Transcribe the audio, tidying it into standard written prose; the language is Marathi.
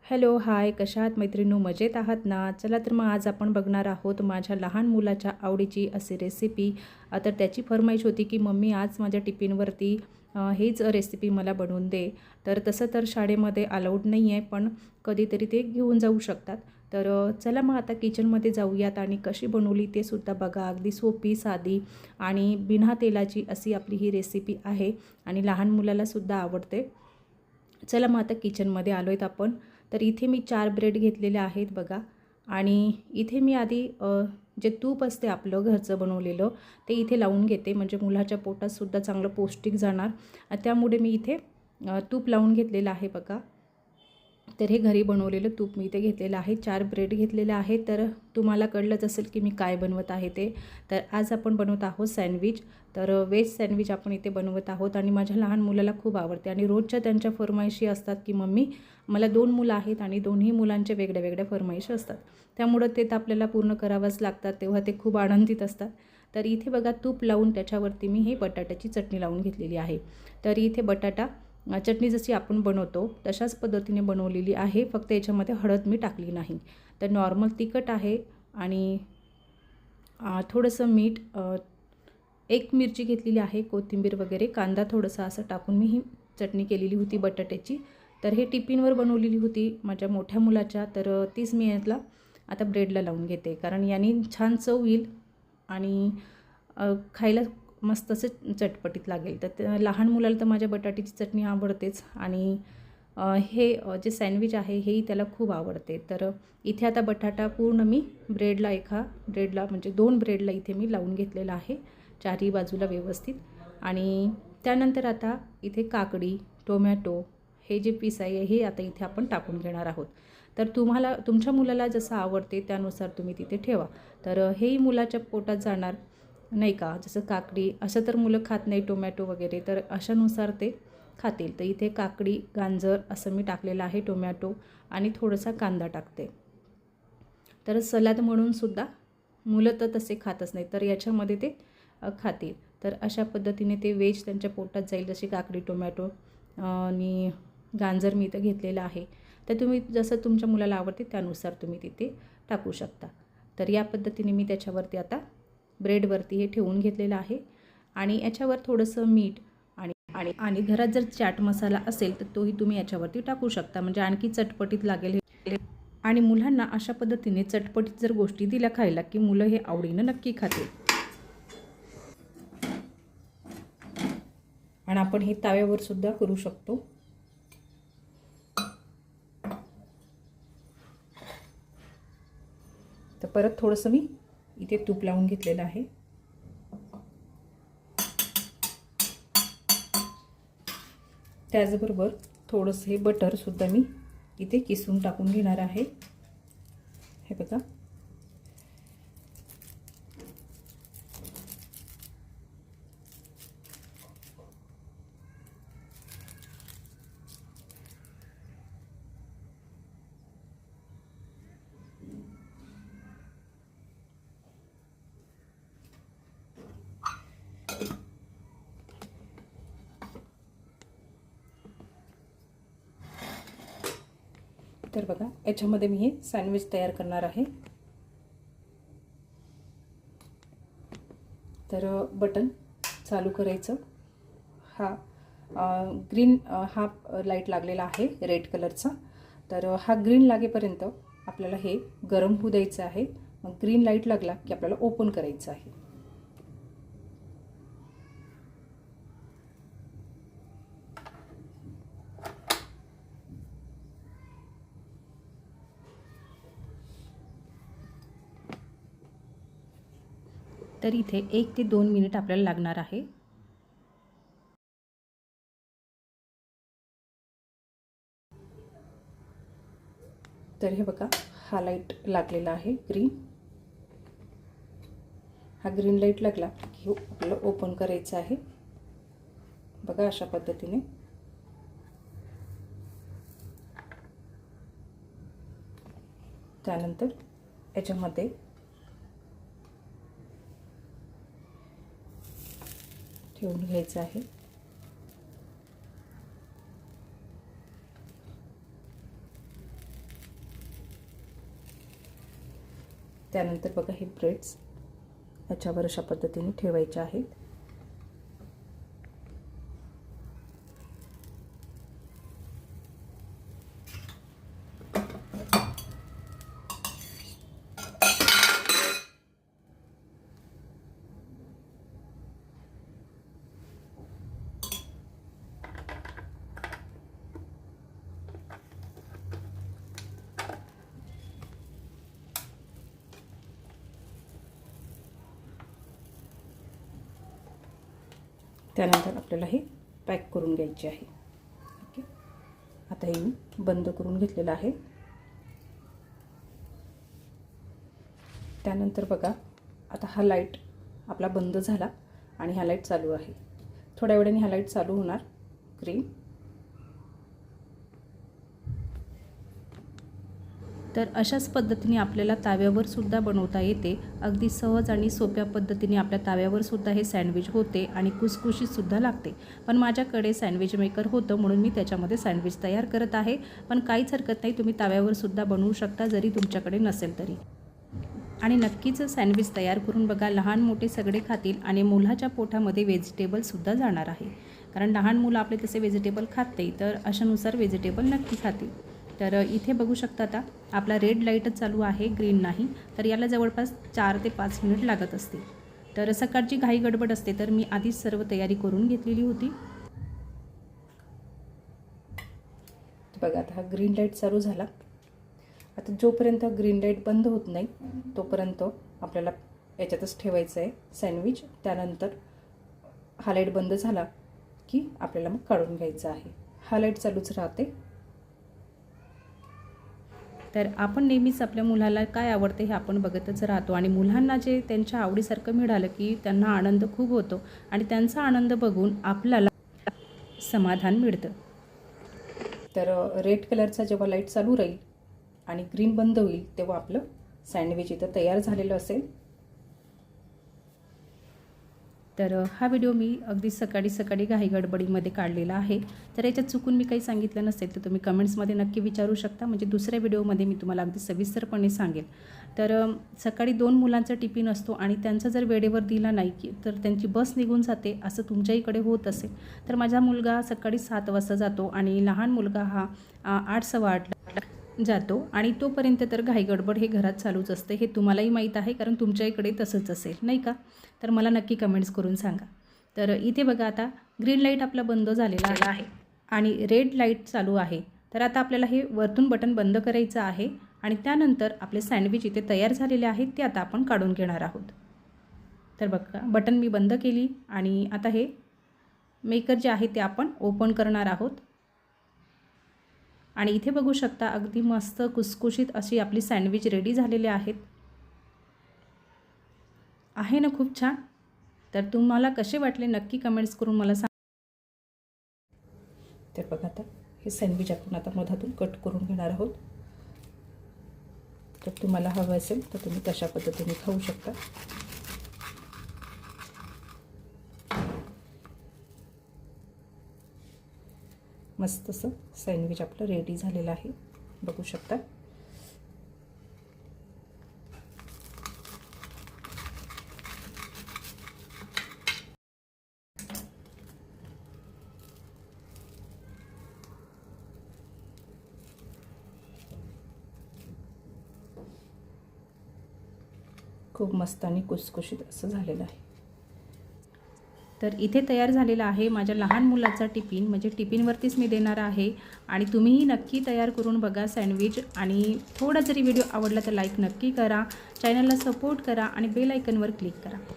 हॅलो, हाय, कशा आहात मैत्रिणींनो? मजेत आहात ना? चला तर मग आज आपण बघणार आहोत माझ्या लहान मुलाच्या आवडीची अशी रेसिपी. तर त्याची फर्माईश होती की मम्मी आज माझ्या टिफिनवरती हेच रेसिपी मला बनवून दे. तर तसं तर शाळेमध्ये अलाउड नाही आहे, पण कधीतरी ते घेऊन जाऊ शकतात. तर चला मग आता किचनमध्ये जाऊयात आणि कशी बनवली ते सुद्धा बघा. अगदी सोपी, साधी आणि बिना तेलाची अशी आपली ही रेसिपी आहे आणि लहान मुलालासुद्धा आवडते. चला मग आता किचनमध्ये आलो आहेत आपण. तर इथे मी 4 ब्रेड घेतलेले आहेत बघा. आणि इथे मी आधी जे तूप असते आपलं घरचं बनवलेलं ते इथे लावून घेते, म्हणजे मुलाच्या पोटातसुद्धा चांगलं पौष्टिक जाणार. त्यामुळे मी इथे तूप लावून घेतलेलं आहे बघा. तर हे घरी बनवलेलं तूप मी इथे घेतलेलं आहे. 4 ब्रेड घेतलेले आहेत. तर तुम्हाला कळलंच असेल की मी काय बनवत आहे ते. तर आज आपण बनवत आहोत सँडविच. तर व्हेज सँडविच आपण इथे बनवत आहोत आणि माझ्या लहान मुलाला खूप आवडते आणि रोजच्या त्यांच्या फरमाईशी असतात की मम्मी मला 2 मुलं आहेत आणि दोन्ही मुलांच्या वेगळ्या वेगळ्या फरमाईशी असतात. त्यामुळं ते तर आपल्याला पूर्ण करावंच लागतात, तेव्हा ते खूप आनंदित असतात. तर इथे बघा तूप लावून त्याच्यावरती मी हे बटाट्याची चटणी लावून घेतलेली आहे. तर इथे बटाटा चटणी जशी आपण बनवतो तशाच पद्धतीने बनवलेली आहे, फक्त याच्यामध्ये हळद मी टाकली नाही. तर नॉर्मल तिखट आहे आणि थोडंसं मीठ, एक मिरची घेतलेली आहे, कोथिंबीर वगैरे, कांदा थोडासा असं टाकून मी ही चटणी केलेली होती बटाट्याची. तर हे टिफिनवर बनवलेली होती माझ्या मोठ्या मुलाच्या. तर तीच मी यातला आता ब्रेडला लावून घेते, कारण याने छान चव येईल आणि खायला मस्त असं चटपटीत लागेल. तर लहान मुलाला तर माझ्या बटाट्याची चटणी आवडतेच आणि हे जे सँडविच आहे हेही त्याला खूप आवडते. तर इथे आता बटाटा पूर्ण मी एका ब्रेडला म्हणजे 2 ब्रेडला इथे मी लावून घेतलेला आहे, चारही बाजूला व्यवस्थित. आणि त्यानंतर आता इथे काकडी, टोमॅटो हे जे पीस आहे हे आता इथे आपण टाकून घेणार आहोत. तर तुमच्या मुलाला जसं आवडते त्यानुसार तुम्ही तिथे ठेवा. तर हेही मुलाच्या पोटात जाणार नाही का. जसं काकडी असं तर मुलं खात नाही, टोमॅटो वगैरे, तर अशानुसार ते खातील. तर इथे काकडी, गाजर असं मी टाकलेलं आहे, टोमॅटो आणि थोडासा कांदा टाकते. तर सलाद म्हणूनसुद्धा मुलं तर तसे खातच नाही, तर याच्यामध्ये ते खातील. तर अशा पद्धतीने ते व्हेज त्यांच्या पोटात जाईल, जशी काकडी, टोमॅटो आणि गाजर मी इथं घेतलेलं आहे. तर तुम्ही जसं तुमच्या मुलाला आवडते त्यानुसार तुम्ही तिथे टाकू शकता. तर या पद्धतीने मी त्याच्यावरती आता ब्रेडवरती हे ठेवून घेतलेलं आहे आणि याच्यावर थोडंसं मीठ आणि आणि आणि घरात जर चाट मसाला असेल तर तोही तुम्ही याच्यावरती टाकू शकता, म्हणजे आणखी चटपटीत लागेल. आणि मुलांना अशा पद्धतीने चटपटीत जर गोष्टी दिल्या खायला की मुलं हे आवडीनं नक्की खातील. आणि आपण हे ताव्यावर सुद्धा करू शकतो. तर परत थोडंसं मी इथे तूप लावून घेतलेलं आहे. त्याचबरोबर थोडंसं हे बटरसुद्धा मी इथे किसून टाकून घेणार आहे. हे बघा. तर बघा याच्यामध्ये मी हे सँडविच तयार करणार आहे. तर बटन चालू करायचं. हा ग्रीन हा लाईट लागलेला आहे रेड कलरचा. तर हा ग्रीन लागेपर्यंत आपल्याला हे गरम होऊ द्यायचं आहे. मग ग्रीन लाईट लागला की आपल्याला ओपन करायचं आहे. तर इथे 1 ते 2 मिनिट आपल्याला लागणार आहे. तर हे बघा हा लाईट लागलेला आहे ग्रीन. हा ग्रीन लाईट लागला की आपल्याला ओपन करायचं आहे. बघा अशा पद्धतीने. त्यानंतर याच्यामध्ये ठेवून घ्यायचं आहे. त्यानंतर बघा हे ब्रेड्स याच्यावर अशा पद्धतीने ठेवायचे आहेत. त्यानंतर आपल्याला हे पॅक करून घ्यायचे आहे. ओके, आता हे मी बंद करून घेतलेलं आहे. त्यानंतर बघा आता हा लाईट आपला बंद झाला आणि हा लाईट चालू आहे. थोड्या वेळाने हा लाईट चालू होणार ग्रीन. तर अशाच पद्धतीने आपल्याला ताव्यावर सुद्धा बनवता येते. अगदी सहज आणि सोप्या पद्धतीने आपल्या ताव्यावर सुद्धा हे सँडविच होते आणि कुसकुशीत सुद्धा लागते. पण माझ्याकडे सँडविच मेकर होतं म्हणून मी त्याच्यामध्ये सँडविच तयार करत आहे. पण काहीच हरकत नाही, तुम्ही ताव्यावर सुद्धा बनवू शकता जरी तुमच्याकडे नसेल तरी. आणि नक्कीच सँडविच तयार करून बघा, लहान मोठे सगळे खातील आणि मुलाच्या पोटामध्ये व्हेजिटेबलसुद्धा जाणार आहे. कारण लहान मुलं आपले तसे व्हेजिटेबल खात नाही, तर अशानुसार व्हेजिटेबल नक्की खातील. तर इथे बघू शकता आता आपला रेड लाईटच चालू आहे, ग्रीन नाही. तर याला जवळपास 4 ते 5 मिनिट लागत असतील. तर सकाळची घाई गडबड असते, तर मी आधीच सर्व तयारी करून घेतलेली होती. बघा आता हा ग्रीन लाईट चालू झाला. आता जोपर्यंत ग्रीन लाईट बंद होत नाही तोपर्यंत आपल्याला याच्यातच ठेवायचं आहे सँडविच. त्यानंतर हा लाईट बंद झाला की आपल्याला मग काढून घ्यायचं आहे. हा लाईट चालूच राहते. तर आपण नेहमीच आपल्या मुलाला काय आवडते हे आपण बघतच राहतो आणि मुलांना जे त्यांच्या आवडीसारखं मिळालं की त्यांना आनंद खूप होतो आणि त्यांचा आनंद बघून आपल्याला समाधान मिळतं. तर रेड कलरचा जेव्हा लाईट चालू राहील आणि ग्रीन बंद होईल तेव्हा आपलं सँडविच इथं तयार झालेलं असेल. तर हा व्हिडिओ मी अगदी सकाळी घाई गडबडीमध्ये काढलेला आहे. तर याच्यात चुकून मी काही सांगितलं नसेल तर तुम्ही कमेंट्समध्ये नक्की विचारू शकता, म्हणजे दुसऱ्या व्हिडिओमध्ये मी तुम्हाला अगदी सविस्तरपणे सांगेल. तर सकाळी 2 मुलांचा टिफिन असतो आणि त्यांचा जर वेळेवर दिला नाही की तर त्यांची बस निघून जाते. असं तुमच्याकडे होत असेल तर माझा मुलगा सकाळी 7 वाजता जातो आणि लहान मुलगा हा 8:15 जातो आणि तोपर्यंत तर घाई गडबड हे घरात चालूच असते. हे तुम्हालाही माहीत आहे, कारण तुमच्या इकडे तसंच असेल नाही का? तर मला नक्की कमेंट्स करून सांगा. तर इथे बघा आता ग्रीन लाईट आपला बंद झालेला आहे आणि रेड लाईट चालू आहे. तर आता आपल्याला हे वरतून बटन बंद करायचं आहे आणि त्यानंतर आपले सँडविच इथे तयार झालेले आहेत ते आता आपण काढून घेणार आहोत. तर बघा बटन मी बंद केली आणि आता हे मेकर जे आहे ते आपण ओपन करणार आहोत. आणि इथे बघू शकता अगदी मस्त कुसकुशीत अशी आपली सँडविच रेडी झालेले आहेत. आहे ना खूप छान? तर तुम्हाला कसे वाटले नक्की कमेंट्स करून मला सांगा. तर बघा आता हे सँडविच आपण आता मधातून कट करून घेणार आहोत. तर तुम्हाला हवं असेल तर तुम्ही तशा पद्धतीने खाऊ शकता. मस्त असं सँडविच आपलं रेडी झालेलं आहे, बघू शकता. खूप मस्त आणि कुसकुशीत असं झालेलं आहे. तर इथे तयार झालेला आहे माझ्या लहान मुलाचा टिफिन, म्हणजे टिफिनवरतीच मी देणार आहे. आणि तुम्हीही नक्की तयार करून बघा सँडविच. आणि थोडा जरी व्हिडिओ आवडला तर लाईक नक्की करा, चॅनलला सपोर्ट करा आणि बेल आयकॉनवर क्लिक करा.